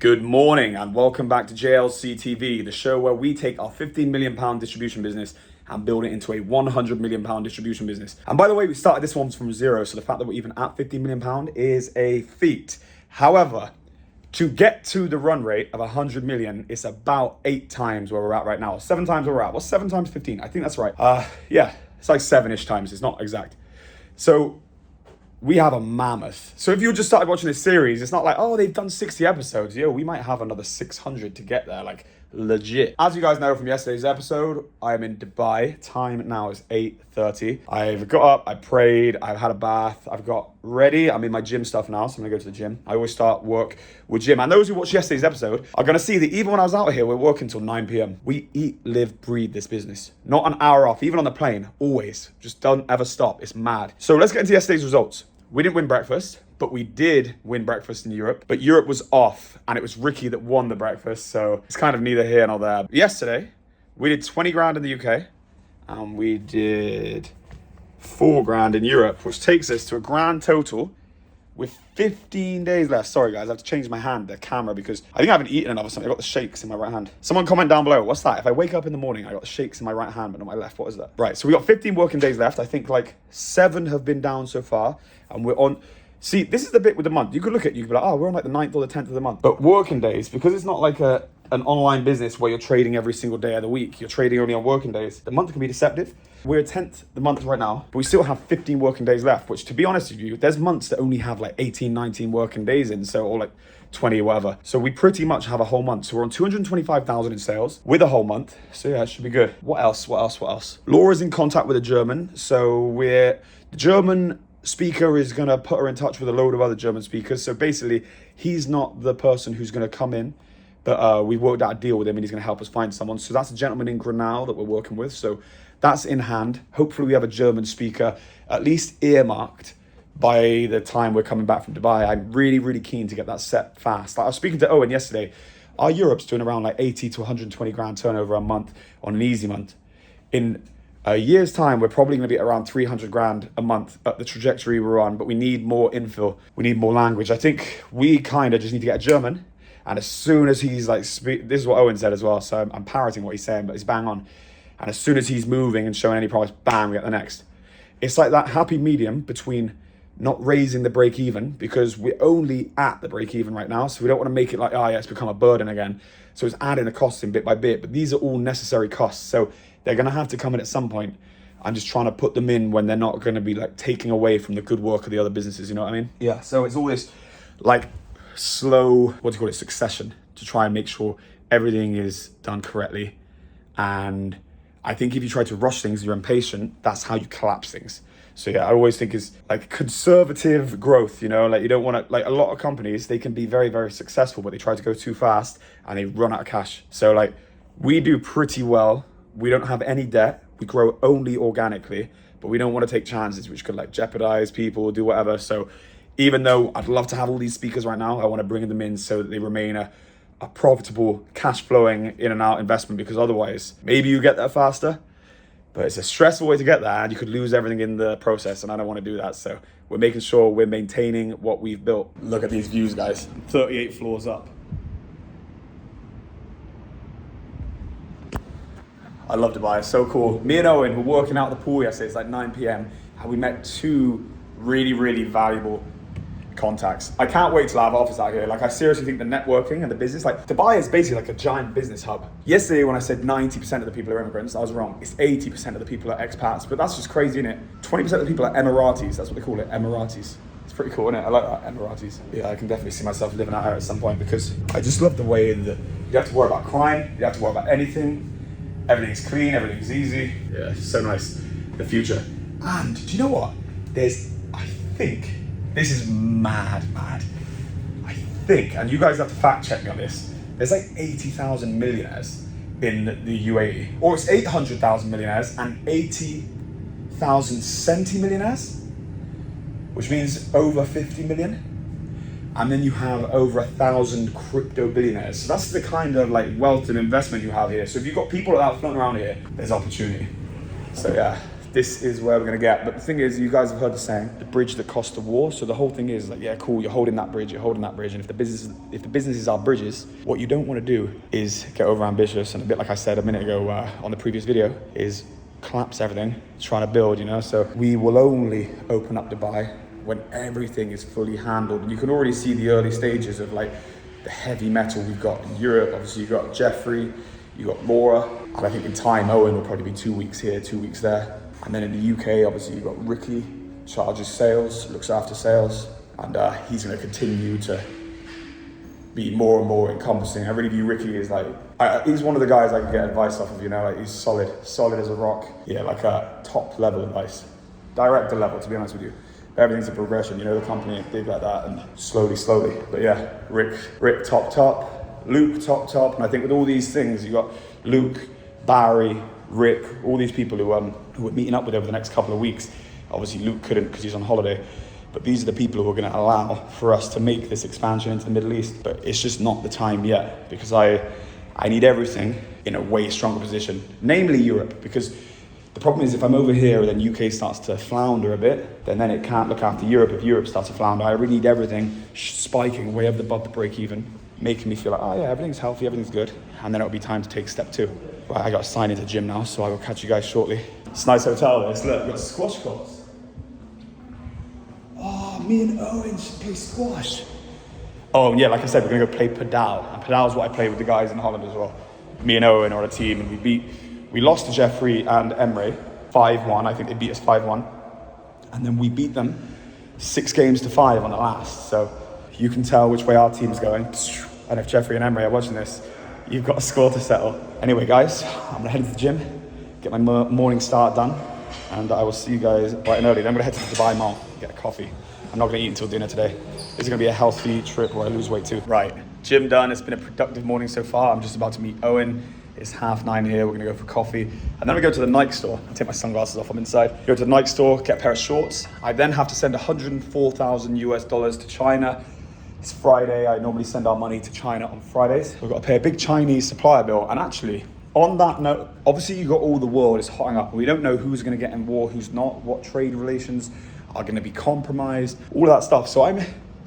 Good morning and welcome back to JLC TV, the show where we take our £15 million distribution business and build it into a £100 million distribution business. And by the way, we started this one from zero, so the fact that we're even at £15 million is a feat. However, to get to the run rate of 100 million, it's about 8 times where we're at right now, 7 times where we're at. What's 7 times 15? I think that's right. Yeah, it's like 7-ish times. It's not exact. So we have a mammoth. So if you just started watching this series, it's not like, oh, they've done 60 episodes. Yo, we might have another 600 to get there, like legit. As you guys know from yesterday's episode, I am in Dubai. Time now is 8:30. I've got up, I prayed, I've had a bath, I've got ready. I'm in my gym stuff now, so I'm gonna go to the gym. I always start work with gym. And those who watched yesterday's episode are gonna see that even when I was out here, we're working till 9 p.m. We eat, live, breathe this business. Not an hour off, even on the plane, always. Just don't ever stop, it's mad. So let's get into yesterday's results. We didn't win breakfast, but we did win breakfast in Europe. But Europe was off, and it was Ricky that won the breakfast, so it's kind of neither here nor there. Yesterday, we did 20 grand in the UK, and we did 4 grand in Europe, which takes us to a grand total with 15 days left. Sorry guys, I have to change my hand, the camera, because I think I haven't eaten enough or something. I got the shakes in my right hand. Someone comment down below, what's that? If I wake up in the morning, I got the shakes in my right hand, but not my left, what is that? Right, so we got 15 working days left. I think like 7 have been down so far, and we're on. See, this is the bit with the month. You could look at, you could be like, oh, we're on like the 9th or the 10th of the month. But working days, because it's not like an online business where you're trading every single day of the week, you're trading only on working days, the month can be deceptive. We're 10th the month right now, but we still have 15 working days left, which, to be honest with you, there's months that only have like 18, 19 working days in, so, or like 20 or whatever. So we pretty much have a whole month. So we're on 225,000 in sales with a whole month. So yeah, it should be good. What else? Laura's in contact with a German. So the German speaker is going to put her in touch with a load of other German speakers. So basically, he's not the person who's going to come in, but we worked out a deal with him and he's going to help us find someone. So that's a gentleman in Grenada that we're working with. So that's in hand. Hopefully we have a German speaker at least earmarked by the time we're coming back from Dubai. I'm really, really keen to get that set fast. Like I was speaking to Owen yesterday. Our Europe's doing around like 80 to 120 grand turnover a month on an easy month. In a year's time, we're probably going to be at around 300 grand a month at the trajectory we're on, but we need more infill. We need more language. I think we kind of just need to get a German. And as soon as he's like, this is what Owen said as well, so I'm parroting what he's saying, but he's bang on. And as soon as he's moving and showing any promise, bang, we get the next. It's like that happy medium between not raising the break even, because we're only at the break even right now. So we don't want to make it like, oh yeah, it's become a burden again. So it's adding the costs in bit by bit, but these are all necessary costs. So they're going to have to come in at some point. I'm just trying to put them in when they're not going to be like taking away from the good work of the other businesses. You know what I mean? Yeah. So it's all this like slow, succession to try and make sure everything is done correctly. And I think if you try to rush things, you're impatient, that's how you collapse things. So yeah, I always think is like conservative growth, you know, like you don't want to, like a lot of companies, they can be very, very successful, but they try to go too fast and they run out of cash. So like we do pretty well. We don't have any debt. We grow only organically, but we don't want to take chances which could like jeopardize people, do whatever. So even though I'd love to have all these speakers right now, I want to bring them in so that they remain a profitable, cash flowing in and out investment, because otherwise maybe you get there faster, but it's a stressful way to get there and you could lose everything in the process, and I don't want to do that. So we're making sure we're maintaining what we've built. Look at these views, guys. 38 floors up. I love Dubai, it's so cool. Me and Owen were working out at the pool yesterday, it's like 9 p.m. and we met 2 really, really valuable contacts. I can't wait till I have an office out here. Like I seriously think the networking and the business, like Dubai is basically like a giant business hub. Yesterday when I said 90% of the people are immigrants, I was wrong. It's 80% of the people are expats, but that's just crazy, isn't it? 20% of the people are Emiratis, that's what they call it, Emiratis. It's pretty cool, isn't it? I like that, Emiratis. Yeah, I can definitely see myself living out here at some point, because I just love the way that you have to worry about crime, you have to worry about anything. Everything's clean, everything's easy. Yeah, it's so nice, the future. And do you know what? I think, this is mad. I think, and you guys have to fact check me on this, there's like 80,000 millionaires in the UAE, or it's 800,000 millionaires and 80,000 centi millionaires, which means over 50 million. And then you have over 1,000 crypto billionaires. So that's the kind of like wealth and investment you have here. So if you've got people like that floating around here, there's opportunity. So yeah, this is where we're gonna get. But the thing is, you guys have heard the saying, the bridge that cost the war. So the whole thing is like, yeah, cool, you're holding that bridge, and if the businesses are bridges, what you don't want to do is get over ambitious, and a bit like I said a minute ago on the previous video, is collapse everything, trying to build, you know. So we will only open up Dubai when everything is fully handled. And you can already see the early stages of like the heavy metal we've got in Europe. Obviously you've got Jeffrey, you've got Laura, and I think in time Owen will probably be 2 weeks here, 2 weeks there. And then in the UK, obviously you've got Ricky, charges sales, looks after sales, and he's gonna continue to be more and more encompassing. I really view Ricky as like, he's one of the guys I can get advice off of, you know, like he's solid as a rock. Yeah, like a top level advice, director level, to be honest with you. Everything's a progression, you know, the company big like that, and slowly. But yeah, Rick top, Luke top, and I think with all these things, you got Luke, Barry, Rick, all these people who we're meeting up with over the next couple of weeks. Obviously Luke couldn't because he's on holiday, but these are the people who are going to allow for us to make this expansion into the Middle East. But it's just not the time yet, because I need everything in a way stronger position, namely Europe, because the problem is if I'm over here and then UK starts to flounder a bit, then it can't look after Europe. If Europe starts to flounder, I really need everything spiking way above the break even, making me feel like, oh yeah, everything's healthy, everything's good. And then it'll be time to take step 2. Right, I got to sign into the gym now, so I will catch you guys shortly. It's a nice hotel, this. Look, we've got squash courts. Oh, me and Owen should play squash. Oh, yeah, like I said, we're going to go play padel. And padel is what I play with the guys in Holland as well. Me and Owen are a team, and we lost to Jeffrey and Emre 5-1. I think they beat us 5-1. And then we beat them 6 games to 5 on the last. So you can tell which way our team's going. And if Jeffrey and Emre are watching this, you've got a score to settle. Anyway, guys, I'm gonna head to the gym, get my morning start done, and I will see you guys bright and early. Then I'm gonna head to the Dubai Mall, get a coffee. I'm not gonna eat until dinner today. This is gonna be a healthy trip where I lose weight too. Right, gym done. It's been a productive morning so far. I'm just about to meet Owen. It's 9:30 here. We're gonna go for coffee. And then we go to the Nike store. I take my sunglasses off, I'm inside. Go to the Nike store, get a pair of shorts. I then have to send $104,000 US to China. It's Friday. I normally send our money to China on Fridays. We've got to pay a big Chinese supplier bill. And actually, on that note, obviously you got all the world is hotting up. We don't know who's going to get in war, who's not, what trade relations are going to be compromised, all of that stuff. So I'm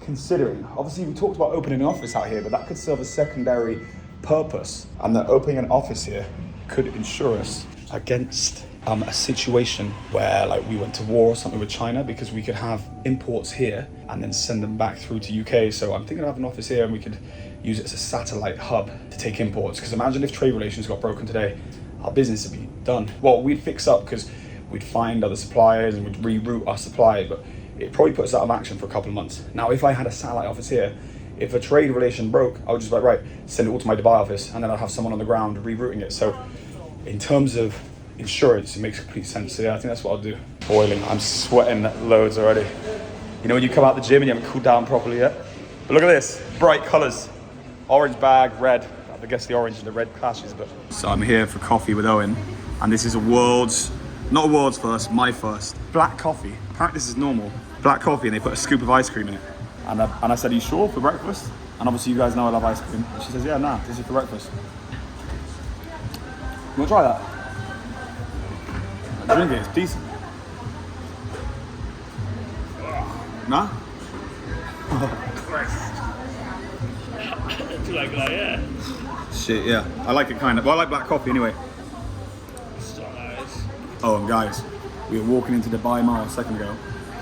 considering, obviously we talked about opening an office out here, but that could serve a secondary purpose. And that opening an office here could insure us against a situation where like we went to war or something with China, because we could have imports here and then send them back through to UK. So I'm thinking of having an office here and we could use it as a satellite hub to take imports. Because imagine if trade relations got broken today, our business would be done. Well, we'd fix up because we'd find other suppliers and we'd reroute our supply, but it probably puts us out of action for a couple of months. Now, if I had a satellite office here, if a trade relation broke, I would just be like, right, send it all to my Dubai office, and then I'd have someone on the ground rerouting it. So in terms of insurance, it makes complete sense. So yeah, I think that's what I'll do. Boiling, I'm sweating loads already. You know when you come out the gym and you haven't cooled down properly yet? But look at this, bright colors. Orange bag, red. I guess the orange and the red clashes, but. So I'm here for coffee with Owen, and this is not a world's first, my first. Black coffee, apparently this is normal. Black coffee, and they put a scoop of ice cream in it. And I said, are you sure for breakfast? And obviously you guys know I love ice cream. And she says, yeah, nah, this is for breakfast. You wanna try that? Drink it, it's decent. Nah? Do you like that, yeah? Shit, yeah. I like it kind of. Well, I like black coffee anyway. So nice. Oh, and guys, we were walking into Dubai Mall a second ago,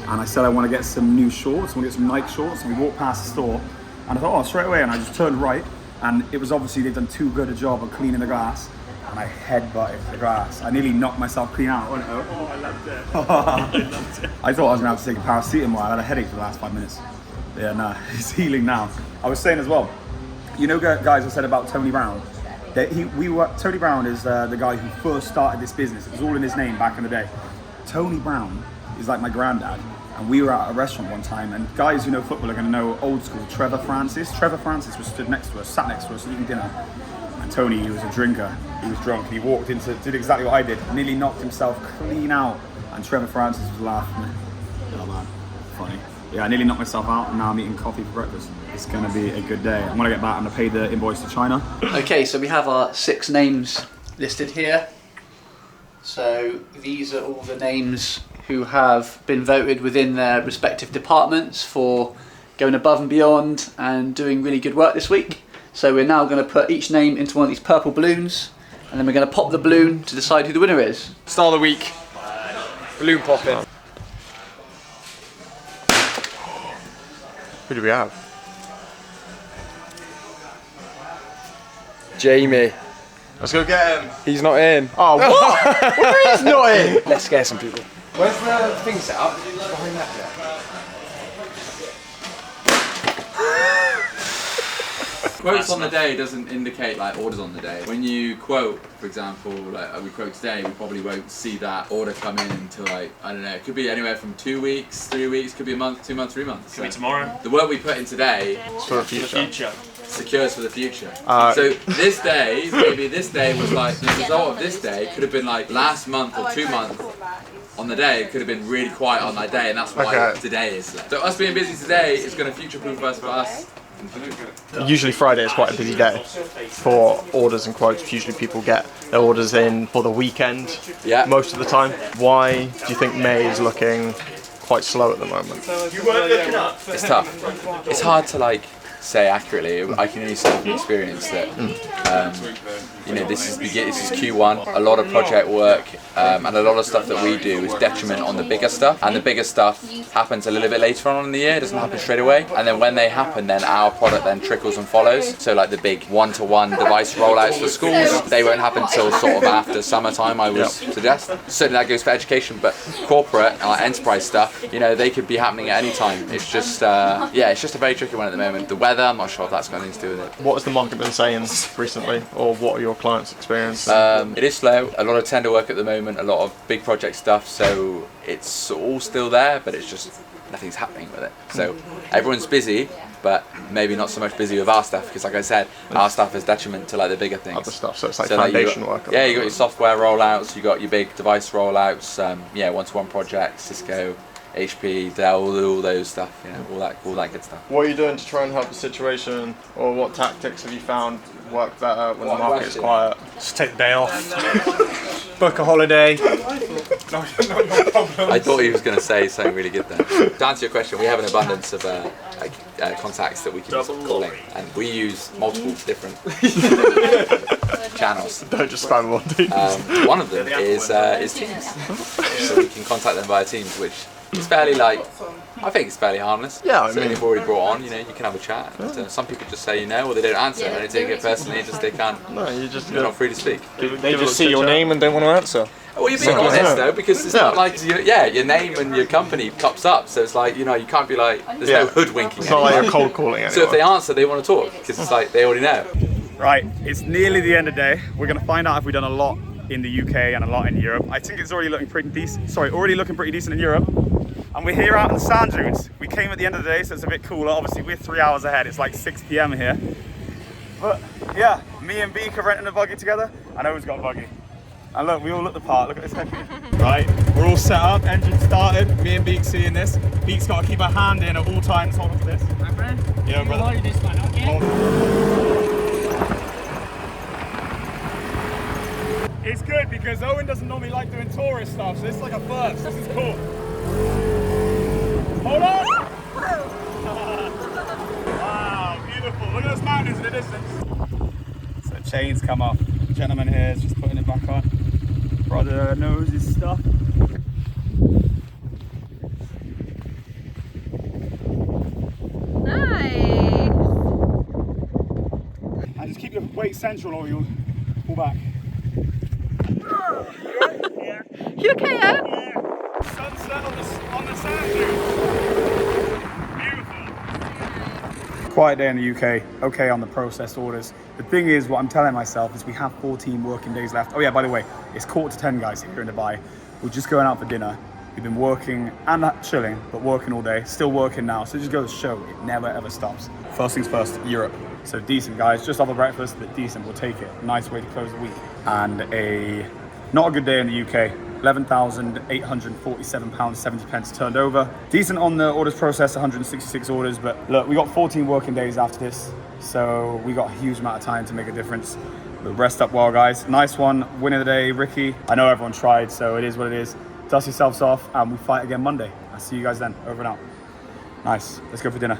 and I said I want to get some new shorts, I want to get some Nike shorts, and we walked past the store, and I thought, oh, straight away, and I just turned right, and it was obviously they've done too good a job of cleaning the grass, and I headbutted the grass. I nearly knocked myself clean out. Oh, I loved it. I loved it. I thought I was gonna have to take a paracetamol. I had a headache for the last 5 minutes. Yeah, nah, it's healing now. I was saying as well, you know, guys, I said about Tony Brown. Tony Brown is the guy who first started this business. It was all in his name back in the day. Tony Brown is like my granddad. And we were at a restaurant one time, and guys who know football are gonna know old school Trevor Francis. Trevor Francis was sat next to us eating dinner. And Tony, he was a drinker, he was drunk, he walked into, did exactly what I did, nearly knocked himself clean out, and Trevor Francis was laughing. Oh man, funny. Yeah, I nearly knocked myself out, and now I'm eating coffee for breakfast. It's gonna be a good day. I'm gonna get back, I'm gonna pay the invoice to China. Okay, so we have our 6 names listed here. So these are all the names who have been voted within their respective departments for going above and beyond and doing really good work this week. So we're now going to put each name into one of these purple balloons, and then we're going to pop the balloon to decide who the winner is. Star of the week. Balloon popping. Who do we have? Jamie. Let's go get him. He's not in. Oh, what? What do you mean he's not in? Let's scare some people. Where's the thing set up? Behind that bit. Quotes on the day doesn't indicate like orders on the day. When you quote, for example, like we quote today, we probably won't see that order come in until like, I don't know, it could be anywhere from 2 weeks, 3 weeks, could be a month, 2 months, 3 months. Could be tomorrow. The work we put in today For the future. secures for the future. So this day, maybe this day was like, the result of this day could have been like last month or 2 months on the day, it could have been really quiet on that day, and that's why today is. So us being busy today is going to future-proof us for us. Usually Friday is quite a busy day for orders and quotes. Usually people get their orders in for the weekend most of the time. Why do you think May is looking quite slow at the moment? It's tough. It's hard to like say accurately. I can only say from experience that you know, this is Q1. A lot of project work and a lot of stuff that we do is detriment on the bigger stuff, and the bigger stuff happens a little bit later on in the year. It doesn't happen straight away, and then when they happen, then our product then trickles and follows. So like the big one-to-one device rollouts for schools, they won't happen until sort of after summertime, I would suggest. Certainly that goes for education, but corporate enterprise stuff, you know, they could be happening at any time. It's just yeah, it's just a very tricky one at the moment. The weather, I'm not sure if that's got anything to do with it. What has the market been saying recently, or what are your clients' experience? It is slow. A lot of tender work at the moment, a lot of big project stuff, so it's all still there, but it's just nothing's happening with it. So everyone's busy, but maybe not so much busy with our stuff, because like I said, our stuff is detriment to like the bigger things. Other stuff, so it's like foundation work. Yeah, you got your software rollouts, you got your big device rollouts, yeah, one-to-one projects, Cisco, HP, Dell, all those stuff, you know, all that good stuff. What are you doing to try and help the situation, or what tactics have you found work better when the market is quiet? Just take the day off. Book a holiday. No problem. I thought he was going to say something really good then. To answer your question, we have an abundance of contacts that we can use calling, and we use multiple different channels. Don't just spam one, dude. One of them is Teams, so we can contact them via Teams, which is fairly I think it's fairly harmless. Yeah, I mean, you've already brought on, you know, you can have a chat. And, some people just say no, or they don't answer, and they take it personally, just they can't. No, they're not free to speak. They just see your name and don't want to answer. Well, you're being honest though, because it's not like your name and your company pops up, so it's like, you know, you can't be like, there's no hoodwinking. It's not like you're cold calling anyone. So if they answer, they want to talk, because it's like they already know. Right, it's nearly the end of the day. We're gonna find out if we've done a lot in the UK and a lot in Europe. I think it's already looking pretty decent. Already looking pretty decent in Europe. And we're here out in the sand dunes. We came at the end of the day, so it's a bit cooler. Obviously, we're 3 hours ahead. It's like 6 p.m. here. But yeah, me and Beak are renting a buggy together. I know who's got a buggy. And look, we all look the part. Look at this headgear. Right, we're all set up. Engine started. Me and Beak seeing this. Beak's got to keep her hand in at all times. Hold on to this. Yeah, brother. It's good because Owen doesn't normally like doing tourist stuff, so this is like a first. This is cool. Hold on! Wow, beautiful. Look at those mountains in the distance. So chains come off. The gentleman here is just putting it back on. Brother knows his stuff. Nice. And just keep your weight central or you'll pull back. Yeah. You okay, Em? Yeah. Sunset on the sand dunes. Beautiful. Quiet day in the UK. Okay on the processed orders. The thing is, what I'm telling myself is we have 14 working days left. Oh yeah, by the way, it's 9:45, guys, here in Dubai. We're just going out for dinner. We've been working and not chilling, but working all day. Still working now, so it just goes to show it never ever stops. First things first, Europe. So decent, guys. Just off the breakfast, but decent. We'll take it. Nice way to close the week. And not a good day in the UK. £11,847.70 turned over. Decent on the orders processed, 166 orders, but look, we got 14 working days after this, so we got a huge amount of time to make a difference. But rest up well, guys. Nice one. Win of the day, Ricky. I know everyone tried, so it is what it is. Dust yourselves off, and we fight again Monday. I'll see you guys then. Over and out. Nice. Let's go for dinner.